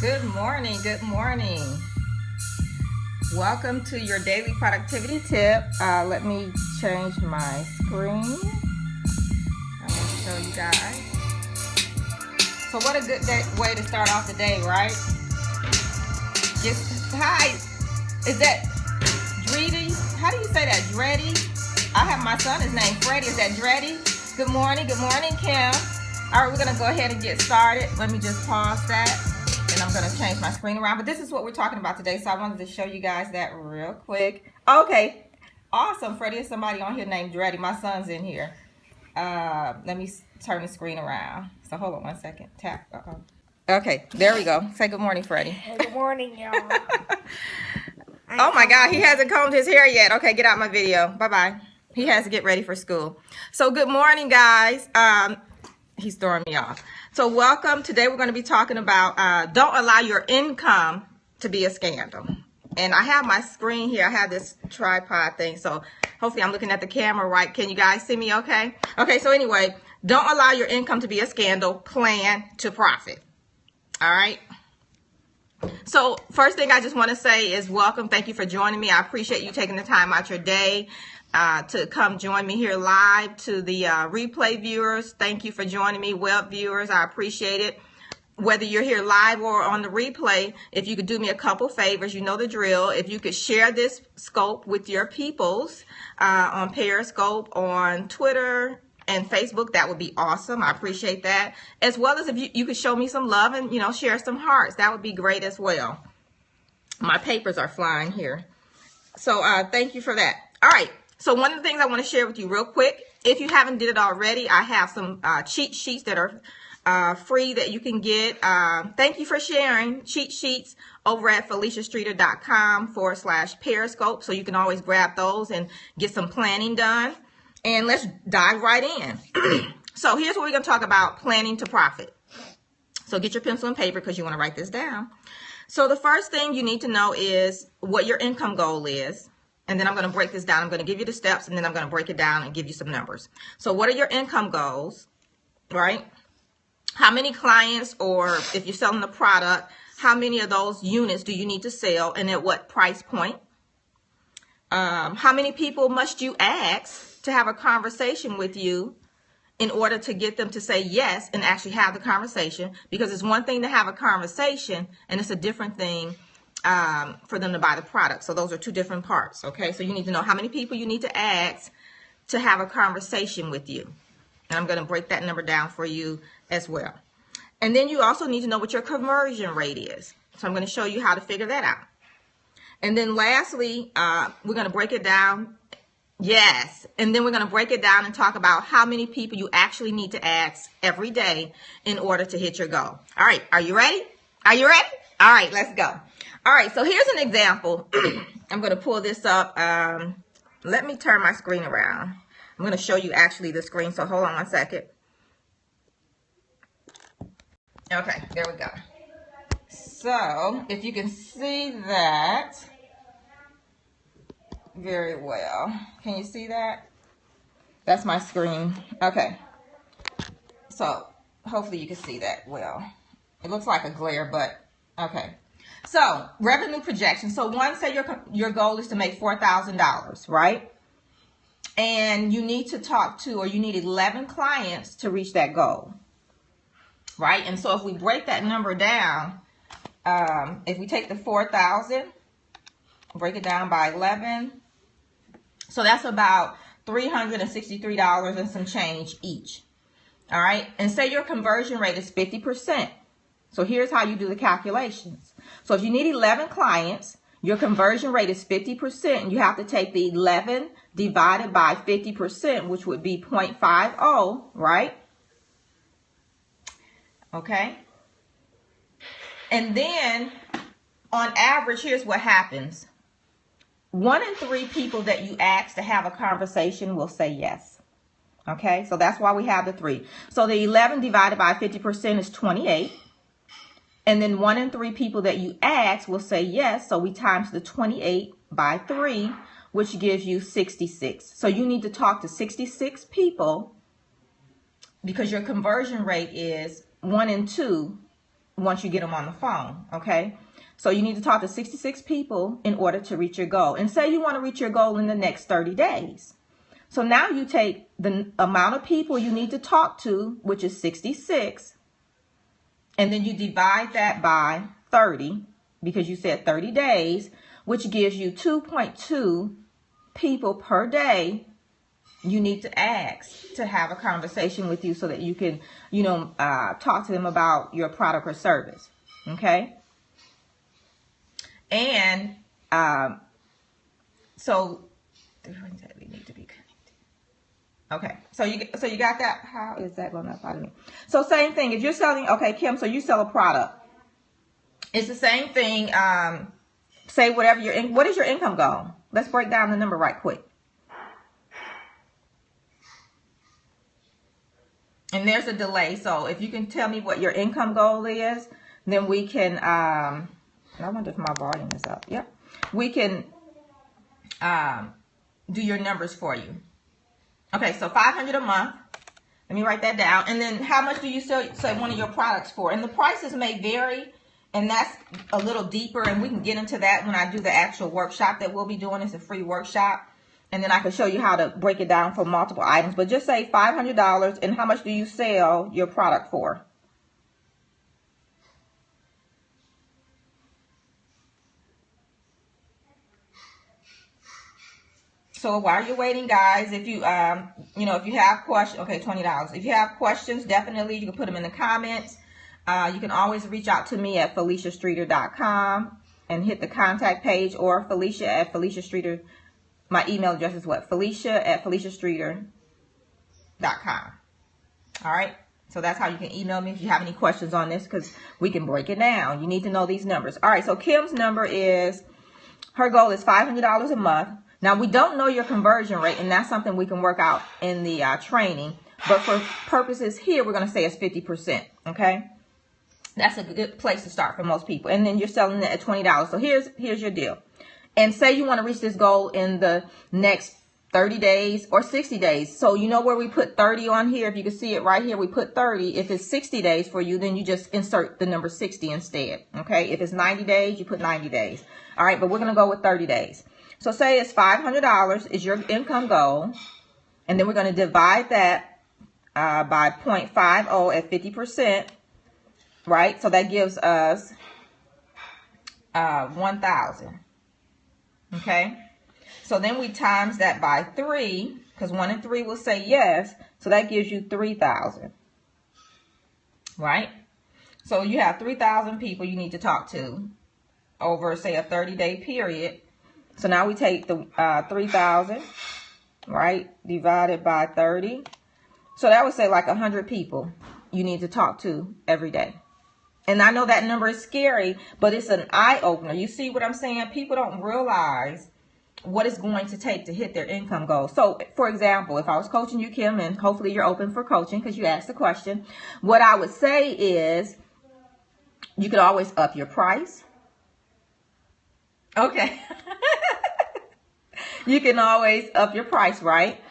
Good morning. Good morning. Welcome to your daily productivity tip. Let me change my screen. I'm going to show you guys. So what a good way to start off the day, right? Hi. Is that Dreddy? How do you say that? Dreddy? I have my son is named Freddie. Is that Dreddy? Good morning. Good morning, Kim. All right, we're going to go ahead and get started. Let me just pause that. And I'm going to change my screen around. But this is what we're talking about today. So I wanted to show you guys that real quick. Okay. Awesome. Freddie is somebody on here named Dreddy. My son's in here. Let me turn the screen around. So hold on one second. Tap. Okay. There we go. Say good morning, Freddie. Hey, good morning, y'all. Oh my God. He hasn't combed his hair yet. Okay. Get out my video. Bye-bye. He has to get ready for school. So good morning, guys. He's throwing me off. So welcome. Today we're going to be talking about don't allow your income to be a scandal. And I have my screen here. I have this tripod thing. So hopefully I'm looking at the camera right. Can you guys see me okay? Okay, so anyway, don't allow your income to be a scandal. Plan to profit. All right. So first thing I just want to say is welcome. Thank you for joining me. I appreciate you taking the time out your day to come join me here live. To the replay viewers, thank you for joining me. Web viewers, I appreciate it. Whether you're here live or on the replay, if you could do me a couple favors, you know the drill. If you could share this scope with your peoples on Periscope, on Twitter, and Facebook, that would be awesome. I appreciate that. As well as if you could show me some love and, share some hearts. That would be great as well. My papers are flying here. So thank you for that. All right. So one of the things I want to share with you real quick, if you haven't did it already, I have some cheat sheets that are free that you can get. Thank you for sharing cheat sheets over at FeliciaStreeter.com/Periscope. So you can always grab those and get some planning done. And let's dive right in. So here's what we're going to talk about: planning to profit. So get your pencil and paper because you want to write this down. So the first thing you need to know is what your income goal is. And then I'm going to break this down. I'm going to give you the steps, and then I'm going to break it down and give you some numbers. So what are your income goals, right? How many clients, or if you're selling a product, how many of those units do you need to sell, and at what price point? How many people must you ask to have a conversation with you in order to get them to say yes and actually have the conversation? Because it's one thing to have a conversation, and it's a different thing for them to buy the product. So those are two different parts. Okay, so you need to know how many people you need to ask to have a conversation with you. And I'm going to break that number down for you as well. And then you also need to know what your conversion rate is. So I'm going to show you how to figure that out. And then lastly, we're going to break it down. Yes. And then we're going to break it down and talk about how many people you actually need to ask every day in order to hit your goal. All right. Are you ready? Are you ready? All right. Let's go. All right. So here's an example. I'm going to pull this up. Let me turn my screen around. I'm going to show you actually the screen. So hold on one second. Okay. There we go. So if you can see that very well. Can you see that? That's my screen. Okay. So hopefully you can see that well. It looks like a glare, but okay. So revenue projection. So say your goal is to make $4,000, right? And you need to you need 11 clients to reach that goal, right? And so if we break that number down, if we take the 4,000, break it down by 11, so that's about $363 and some change each. All right. And say your conversion rate is 50%. So here's how you do the calculations. So if you need 11 clients, your conversion rate is 50%. And you have to take the 11 divided by 50%, which would be 0.50, right? Okay. And then on average, here's what happens. 1 in 3 people that you ask to have a conversation will say yes. Okay, so that's why we have the 3. So the 11 divided by 50% is 28. And then 1 in 3 people that you ask will say yes. So we times the 28 by 3, which gives you 66. So you need to talk to 66 people because your conversion rate is 1 in 2 once you get them on the phone, okay? So you need to talk to 66 people in order to reach your goal. And say you want to reach your goal in the next 30 days. So now you take the amount of people you need to talk to, which is 66, and then you divide that by 30, because you said 30 days, which gives you 2.2 people per day you need to ask to have a conversation with you so that you can, talk to them about your product or service. Okay? And so they need to be connected. Okay, so you got that. How is that going to apply to me? So same thing. If you're selling, okay, Kim, so you sell a product. It's the same thing. Say whatever what is your income goal? Let's break down the number right quick. And there's a delay. So if you can tell me what your income goal is, then we can, I wonder if my volume is up. Yep. We can do your numbers for you. Okay, so $500 a month. Let me write that down. And then how much do you sell one of your products for? And the prices may vary, and that's a little deeper, and we can get into that when I do the actual workshop that we'll be doing. It's a free workshop. And then I can show you how to break it down for multiple items. But just say $500, and how much do you sell your product for? So while you're waiting, guys, if you, if you have questions, okay, $20. If you have questions, definitely you can put them in the comments. You can always reach out to me at FeliciaStreeter.com and hit the contact page, or Felicia at FeliciaStreeter. My email address is what? Felicia at FeliciaStreeter.com. All right. So that's how you can email me if you have any questions on this, because we can break it down. You need to know these numbers. All right. So Kim's number is, her goal is $500 a month. Now, we don't know your conversion rate, and that's something we can work out in the training. But for purposes here, we're going to say it's 50%. Okay. That's a good place to start for most people. And then you're selling it at $20. So here's your deal. And say you want to reach this goal in the next 30 days or 60 days. So you know where we put 30 on here? If you can see it right here, we put 30. If it's 60 days for you, then you just insert the number 60 instead. Okay. If it's 90 days, you put 90 days. All right. But we're going to go with 30 days. So say it's $500 is your income goal. And then we're going to divide that by 0.50 at 50%. Right? So that gives us 1,000. Okay? So then we times that by 3, because 1 and 3 will say yes. So that gives you 3,000. Right? So you have 3,000 people you need to talk to over, say, a 30-day period. So now we take the 3,000, right, divided by 30. So that would say like 100 people you need to talk to every day. And I know that number is scary, but it's an eye-opener. You see what I'm saying? People don't realize what it's going to take to hit their income goal. So, for example, if I was coaching you, Kim, and hopefully you're open for coaching because you asked the question, what I would say is you could always up your price. Okay. You can always up your price, right?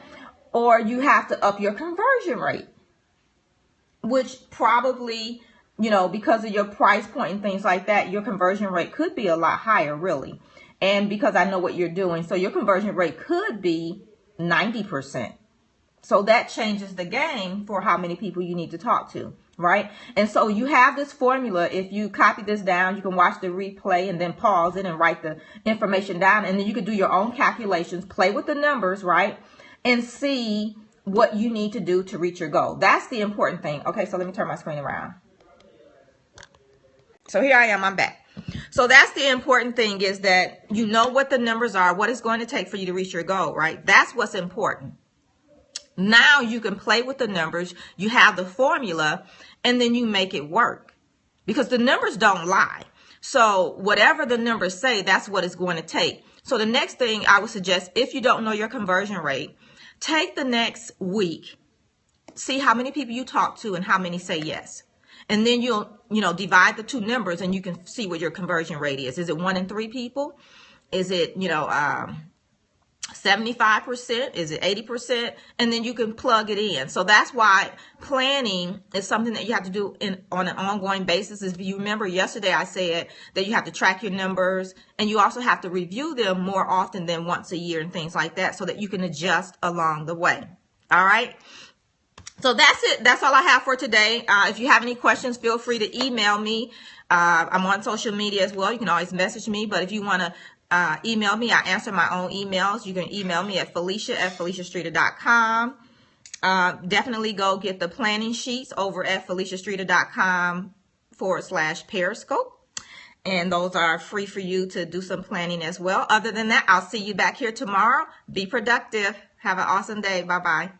Or you have to up your conversion rate, which probably, because of your price point and things like that, your conversion rate could be a lot higher, really. And because I know what you're doing, so your conversion rate could be 90%. So that changes the game for how many people you need to talk to, right? And so you have this formula. If you copy this down, you can watch the replay and then pause it and write the information down. And then you can do your own calculations, play with the numbers, right? And see what you need to do to reach your goal. That's the important thing. Okay, so let me turn my screen around. So here I am, I'm back. So that's the important thing, is that you know what the numbers are, what it's going to take for you to reach your goal, right? That's what's important. Now you can play with the numbers, you have the formula, and then you make it work. Because the numbers don't lie. So whatever the numbers say, that's what it's going to take. So the next thing I would suggest, if you don't know your conversion rate, take the next week, see how many people you talk to and how many say yes. And then you'll, divide the two numbers and you can see what your conversion rate is. Is it 1 in 3 people? Is it, 75%? Is it 80%? And then you can plug it in. So that's why planning is something that you have to do on an ongoing basis. If you remember yesterday, I said that you have to track your numbers and you also have to review them more often than once a year and things like that so that you can adjust along the way. All right. So that's it. That's all I have for today. If you have any questions, feel free to email me. I'm on social media as well. You can always message me. But if you want to email me, I answer my own emails. You can email me at Felicia@FeliciaStreeter.com. Definitely go get the planning sheets over at FeliciaStreeter.com/Periscope. And those are free for you to do some planning as well. Other than that, I'll see you back here tomorrow. Be productive. Have an awesome day. Bye-bye.